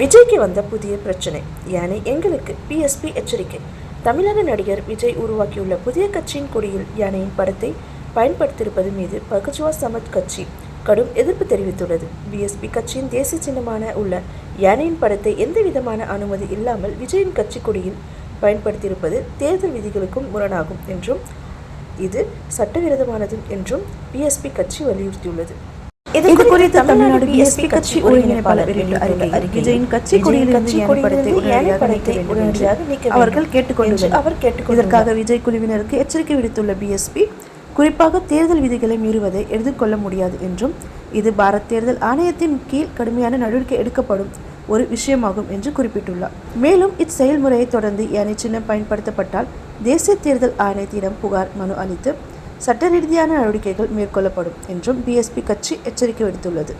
விஜய்க்கு வந்த புதிய பிரச்சனை. யானை எங்களுக்கு பிஎஸ்பி எச்சரிக்கை. தமிழக நடிகர் விஜய் உருவாக்கியுள்ள புதிய கட்சியின் கொடியில் யானையின் படத்தை பயன்படுத்தியிருப்பது மீது பகுஜ்வா சமாஜ் கட்சி கடும் எதிர்ப்பு தெரிவித்துள்ளது. பிஎஸ்பி கட்சியின் தேசிய சின்னமான உள்ள யானையின் படத்தை எந்தவிதமான அனுமதி இல்லாமல் விஜயின் கட்சி கொடியில் பயன்படுத்தியிருப்பது தேர்தல் விதிகளுக்கும் முரணாகும் என்றும் இது சட்டவிரோதமானது என்றும் பிஎஸ்பி கட்சி வலியுறுத்தியுள்ளது. இது குறித்து தமிழ்நாடு பிஎஸ்பி கட்சி ஒருங்கிணைப்பாளர் விஜயின் கட்சி அவர்கள் கேட்டுக்கொண்டுள்ளனர். இதற்காக விஜய் குழுவினருக்கு எச்சரிக்கை விடுத்துள்ள பிஎஸ்பி, குறிப்பாக தேர்தல் விதிகளை மீறுவதை எதிர்கொள்ள முடியாது என்றும் இது பாரத் தேர்தல் ஆணையத்தின் கீழ் கடுமையான நடவடிக்கை எடுக்கப்படும் ஒரு விஷயமாகும் என்று குறிப்பிட்டுள்ளார். மேலும் இச்செயல்முறையை தொடர்ந்து யானை சின்னம் பயன்படுத்தப்பட்டால் தேசிய தேர்தல் ஆணையத்திடம் புகார் மனு அளித்து சட்ட ரீதியான நடவடிக்கைகள் மேற்கொள்ளப்படும் என்றும் பிஎஸ்பி கட்சி எச்சரிக்கை விடுத்துள்ளது.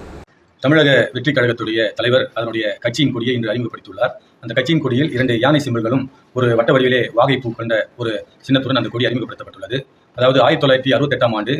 தமிழக வெற்றி கழகத்துடைய தலைவர் அதனுடைய கட்சியின் கொடியை இன்று அறிமுகப்படுத்தியுள்ளார். அந்த கட்சியின் கொடியில் 2 யானை சிம்பல்களும் ஒரு வட்ட வடிவிலே வாகைப்பூ கொண்ட ஒரு சின்னத்துடன் அந்த கொடி அறிமுகப்படுத்தப்பட்டுள்ளது. அதாவது 1968ஆம் ஆண்டு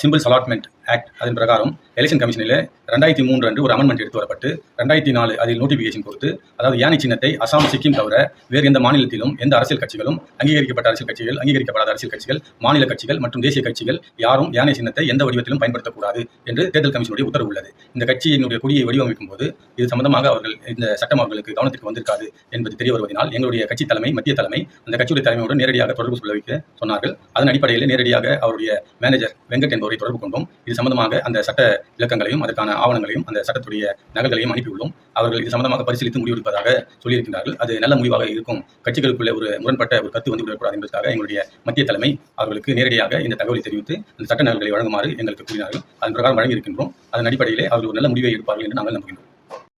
சிம்பிள்ஸ் அலாட்மெண்ட் ஆக்ட் அதன் பிரகாரம் எலெக்ஷன் கமிஷனில் 2003 அன்று ஒரு அமெண்ட்மெண்ட் எடுத்து வரப்பட்டு 2004 அதில் நோட்டிஃபிகேஷன் கொடுத்து, அதாவது யானை சின்னத்தை அசாம், சிக்கிம் தவிர வேறு எந்த மாநிலத்திலும் எந்த அரசியல் கட்சிகளும், அங்கீகரிக்கப்பட்ட அரசியல் கட்சிகள், அங்கீகரிக்கப்படாத அரசியல் கட்சிகள், மாநில கட்சிகள் மற்றும் தேசிய கட்சிகள் யாரும் யானை சின்னத்தை எந்த வடிவத்திலும் பயன்படுத்தக்கூடாது என்று தேர்தல் கமிஷனுடைய உத்தரவு உள்ளது. இந்த கட்சியினுடைய கொடியை வடிவமைக்கும் போது இது சம்பந்தமாக அவர்கள் இந்த சட்டம் அவர்களுக்கு கவனத்திற்கு வந்திருக்காது என்பது தெரிய வருவதனால் எங்களுடைய கட்சி தலைமை, மத்திய தலைமை அந்த கட்சியுடைய தலைமையுடன் நேரடியாக தொடர்பு சொல்ல வைக்க சொன்னார்கள். அதன் அடிப்படையில் நேரடியாக அவருடைய மேனேஜர் வெங்கட் என்பவரை தொடர்பு கொண்டோம். இது சம்பந்தமாக அந்த சட்ட விளக்கங்களையும் அதற்கான ஆவணங்களையும் அந்த சட்டத்துடைய நகல்களையும் அனுப்பியுள்ளோம். அவர்கள் இது சம்பந்தமாக பரிசீலித்து முடிவெடுப்பதாக சொல்லியிருக்கிறார்கள். அது நல்ல முடிவாக இருக்கும். கட்சிகளுக்குள்ளே ஒரு முரண்பட்ட ஒரு கருத்து வந்துவிடக்கூடாது என்பதற்காக எங்களுடைய மத்திய தலைமை அவர்களுக்கு நேரடியாக இந்த தகவலை தெரிவித்து அந்த சட்ட நகல்களை வழங்குமாறு எங்களுக்கு கூறினார்கள். அதன் பிரகாரம் வழங்கியிருக்கின்றோம். அதன் அடிப்படையிலே அவர்கள் ஒரு நல்ல முடிவை எடுப்பார்கள் என்று நாங்கள் நம்புகின்றோம்.